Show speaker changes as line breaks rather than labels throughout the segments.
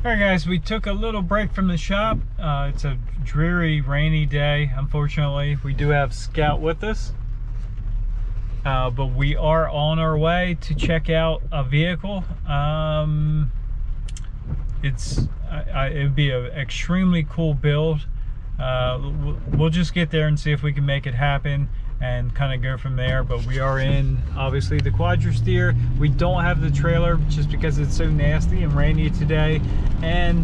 Alright guys, we took a little break from the shop. It's a dreary, rainy day. Unfortunately, we do have Scout with us. But we are on our way to check out a vehicle. It would be an extremely cool build. We'll just get there and see if we can make it happen and kind of go from there. But we are in, obviously, the Quadra-Steer. We don't have the trailer just because it's so nasty and rainy today, and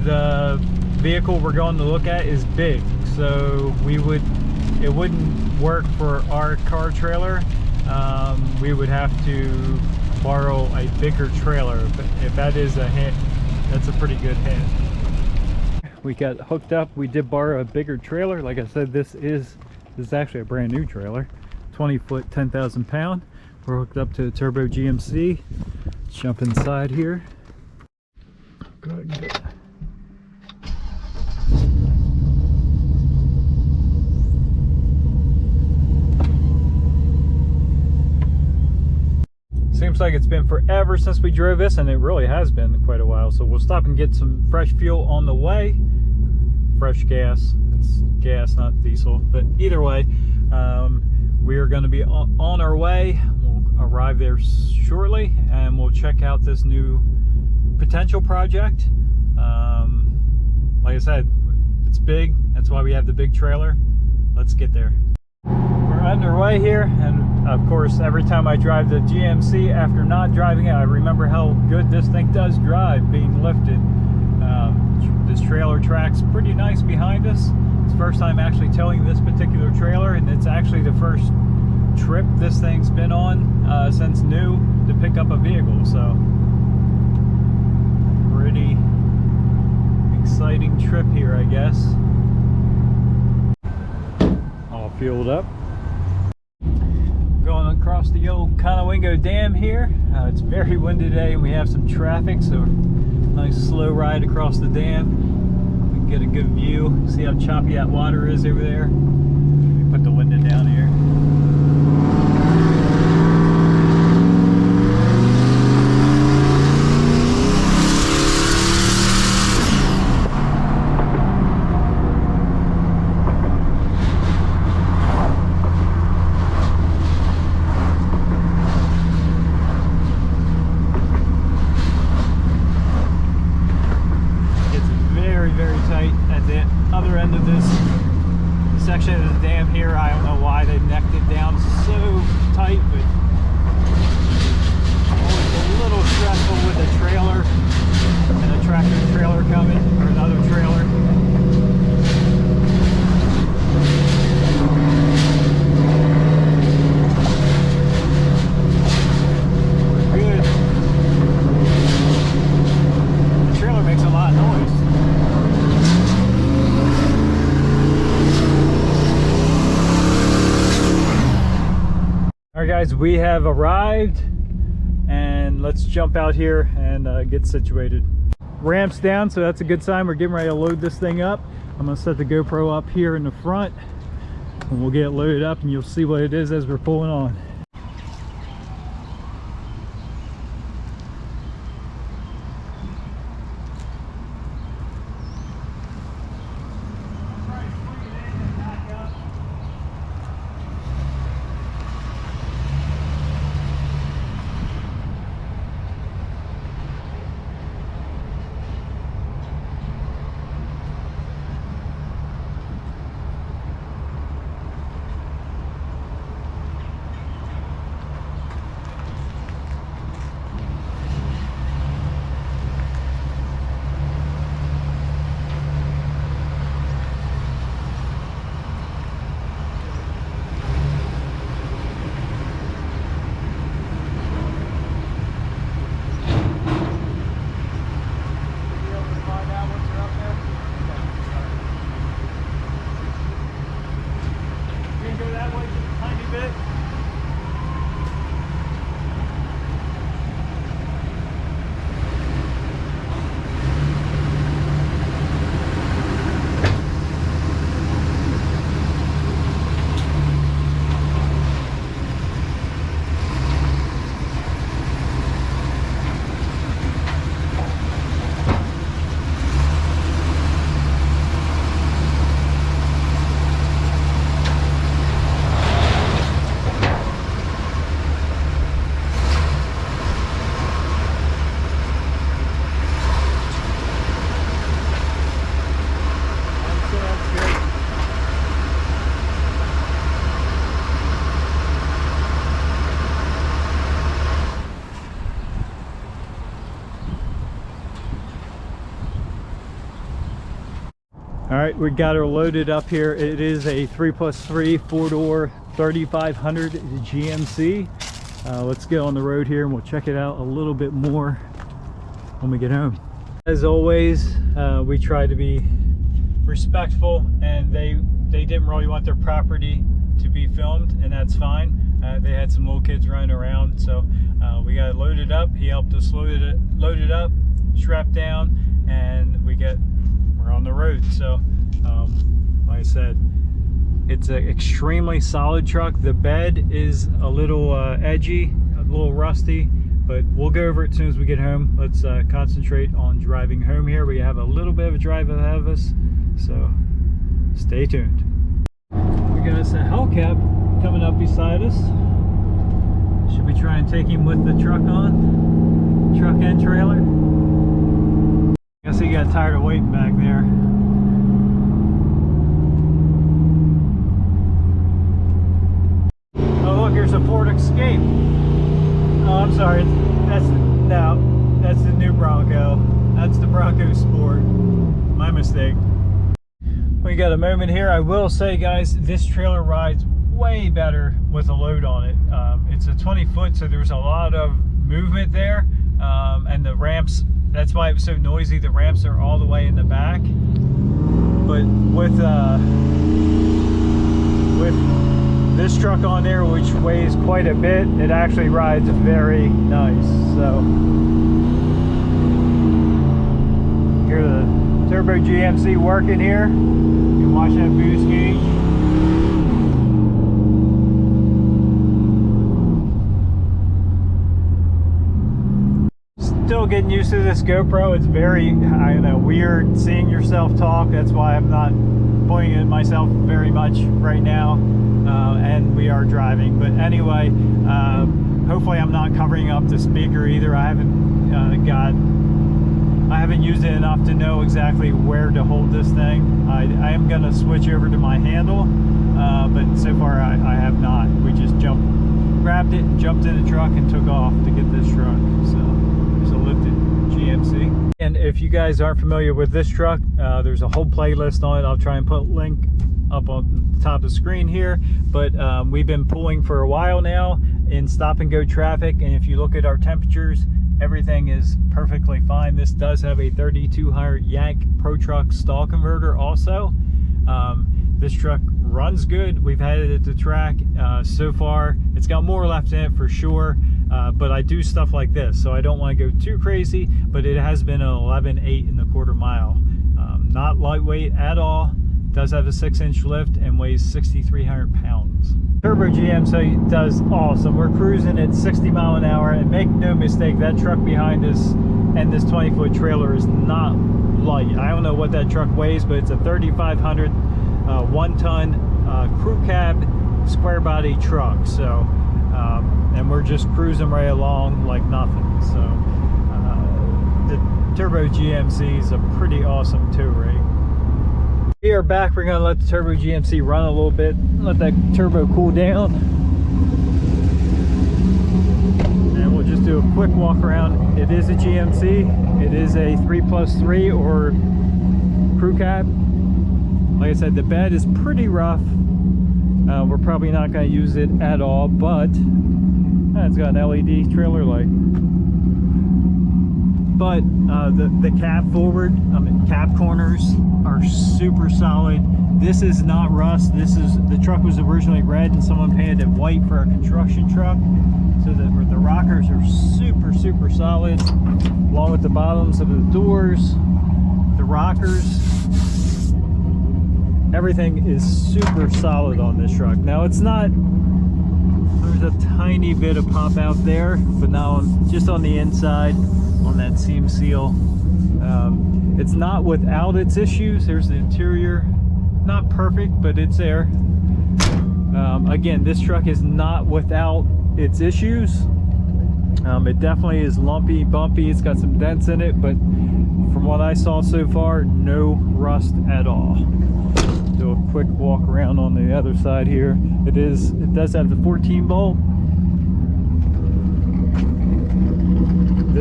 the vehicle we're going to look at is big, so it wouldn't work for our car trailer. We would have to borrow a bigger trailer, but if that is a hit, that's a pretty good hit. We got hooked up. We did borrow a bigger trailer. Like I said, this is actually a brand new trailer, 20 foot, 10,000 pound. We're hooked up to a Turbo GMC. Let's jump inside here. Go ahead and get Seems like it's been forever since we drove this, and it really has been quite a while. So we'll stop and get some fresh fuel on the way. Fresh gas. It's gas, not diesel, but either way, we are going to be on our way. We'll arrive there shortly, and we'll check out this new potential project. Like I said, it's big. That's why we have the big trailer. Let's get there. We're underway here, and of course, every time I drive the GMC after not driving it, I remember how good this thing does drive being lifted. This trailer track's pretty nice behind us. It's the first time actually towing this particular trailer, and it's actually the first trip this thing's been on since new to pick up a vehicle, so pretty exciting trip here, I guess. All fueled up. Going across the old Conowingo Dam here. It's very windy today, and we have some traffic, so nice slow ride across the dam. We can get a good view, see how choppy that water is over there. Let me put the window down here. Other end of this section of the dam here, I don't know why they necked it down so tight, but always a little stressful with a trailer and a tractor trailer coming, or another trailer. We're good. The trailer makes a lot of noise. Alright guys, we have arrived, and let's jump out here and get situated. Ramp's down, so that's a good sign. We're getting ready to load this thing up. I'm going to set the GoPro up here in the front, and we'll get it loaded up, and you'll see what it is as we're pulling on. All right, we got her loaded up here. It is a 3+3 4-door 3500 GMC. Let's get on the road here and we'll check it out a little bit more when we get home. As always, we try to be respectful, and they didn't really want their property to be filmed, and that's fine. They had some little kids running around, so we got it loaded up. He helped us load it up, strapped down, and we're on the road. So like I said, it's an extremely solid truck. The bed is a little edgy, a little rusty, but we'll go over it as soon as we get home. Let's concentrate on driving home here. We have a little bit of a drive ahead of us, so stay tuned. We got us a Hellcat coming up beside us. Should we try and take him with the truck on? Truck and trailer? I guess he got tired of waiting back there. Oh look, here's a Ford Escape. Oh, I'm sorry. That's the new Bronco. That's the Bronco Sport. My mistake. We got a moment here. I will say, guys, this trailer rides way better with a load on it. It's a 20-foot, so there's a lot of movement there, and the ramps. That's why it was so noisy. The ramps are all the way in the back. But with this truck on there, which weighs quite a bit, it actually rides very nice. So here's the Turbo GMC working here. You can watch that boost gauge. Still getting used to this GoPro. It's very, I don't know, weird seeing yourself talk. That's why I'm not pointing at myself very much right now. And we are driving, but anyway, hopefully I'm not covering up the speaker either. I haven't used it enough to know exactly where to hold this thing. I am going to switch over to my handle, but so far I have not. We just grabbed it, jumped in the truck, and took off to get this truck. So it's a lifted GMC. And if you guys aren't familiar with this truck, there's a whole playlist on it. I'll try and put a link up on the top of the screen here, but we've been pulling for a while now in stop and go traffic, and if you look at our temperatures, everything is perfectly fine. This does have a 3200 Yank Pro Truck stall converter also. This truck runs good. We've had it at the track so far. It's got more left in it for sure, but I do stuff like this, so I don't want to go too crazy, but it has been an 11.8 in the quarter mile. Not lightweight at all. Does have a 6-inch lift and weighs 6,300 pounds. Turbo GMC does awesome. We're cruising at 60 miles an hour, and make no mistake, that truck behind us and this 20-foot trailer is not light. I don't know what that truck weighs, but it's a 3,500 1-ton crew cab square body truck. So, and we're just cruising right along like nothing. So, the Turbo GMC is a pretty awesome tow rig. We are back. We're going to let the Turbo GMC run a little bit, let that turbo cool down, and we'll just do a quick walk around. It is a GMC. It is a 3+3 or crew cab. Like I said, the bed is pretty rough. We're probably not going to use it at all, but it's got an LED trailer light. But the cab forward, cab corners are super solid. This is not rust. The truck was originally red and someone painted it white for a construction truck. So the rockers are super solid, along with the bottoms of the doors, the rockers. Everything is super solid on this truck. Now it's not, there's a tiny bit of pop out there, but now just on the inside, on that seam seal. It's not without its issues. There's the interior, not perfect, but it's there. Again, this truck is not without its issues. It definitely is lumpy, bumpy. It's got some dents in it, but from what I saw so far, no rust at all. Do a quick walk around on the other side here. It does have the 14 bolt.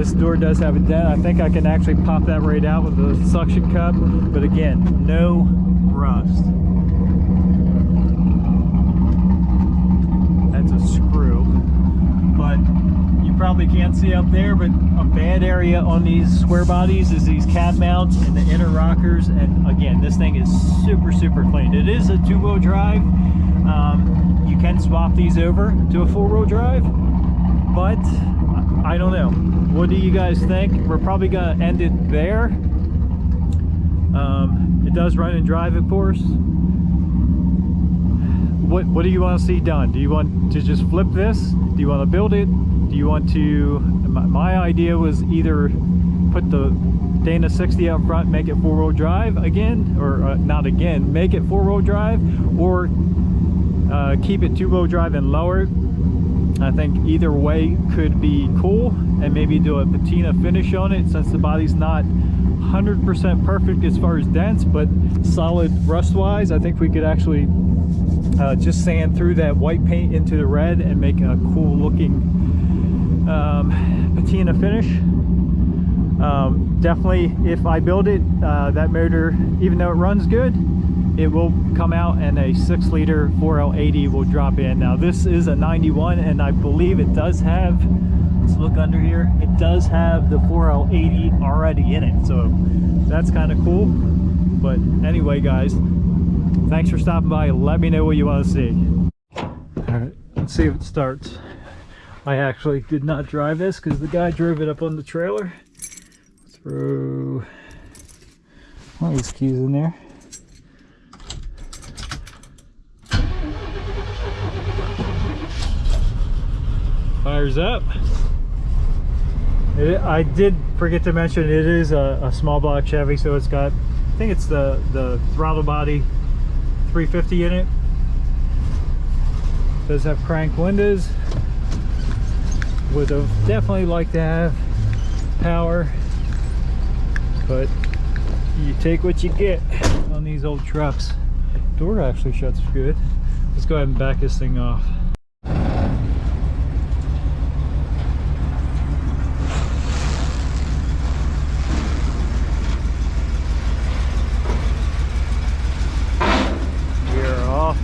this door does have a dent. I think I can actually pop that right out with the suction cup, but again, no rust. That's a screw, but you probably can't see up there, but a bad area on these square bodies is these cab mounts and the inner rockers. And again, this thing is super clean. It is a two-wheel drive. You can swap these over to a four-wheel drive, but I don't know. What do you guys think? We're probably gonna end it there. It does run and drive, of course. What do you want to see done? Do you want to just flip this? Do you want to build it? Do you want to... My idea was either put the Dana 60 up front, make it four-wheel drive again, or not again, make it four-wheel drive, or keep it two-wheel drive and lower it. I think either way could be cool, and maybe do a patina finish on it, since the body's not 100% perfect as far as dents, but solid rust wise. I think we could actually just sand through that white paint into the red and make a cool looking patina finish. Definitely, if I build it, that motor, even though it runs good, it will come out, and a 6-liter 4L80 will drop in. Now this is a 91, and I believe it does have, let's look under here, it does have the 4L80 already in it, so that's kind of cool. But anyway, guys, thanks for stopping by. Let me know what you want to see. All right, let's see if it starts. I actually did not drive this because the guy drove it up on the trailer. Let's throw one of these keys in there. Fires up. I did forget to mention, it is a small block Chevy, so it's got, I think it's the throttle body 350 in it. Does have crank windows. Would have definitely liked to have power, but you take what you get on these old trucks. Door actually shuts good. Let's go ahead and back this thing off.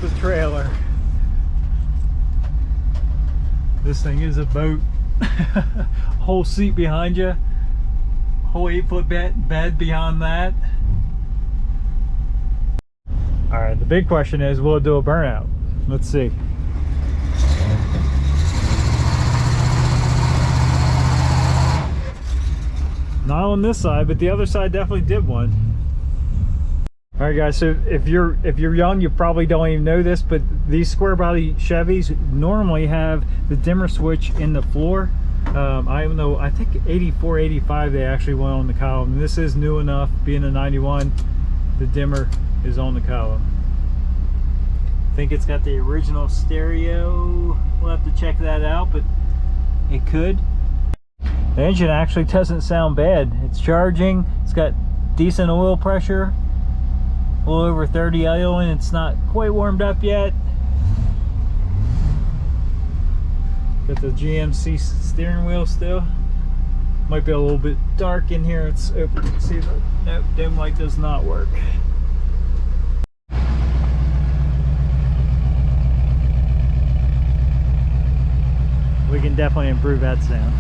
The trailer. This thing is a boat. Whole seat behind you, whole 8-foot bed beyond that. All right, the big question is, will it do a burnout? Let's see. Not on this side, but the other side definitely did one. All right, guys, so if you're young, you probably don't even know this, but these square body Chevys normally have the dimmer switch in the floor. I think 84, 85 they actually went on the column, and this is new enough, being a 91, the dimmer is on the column. I think it's got the original stereo. We'll have to check that out, but it could. The engine actually doesn't sound bad. It's charging, it's got decent oil pressure. A little over 30 idling. It's not quite warmed up yet. Got the GMC steering wheel still. Might be a little bit dark in here. It's open. You can see the nope, dim light does not work. We can definitely improve that sound.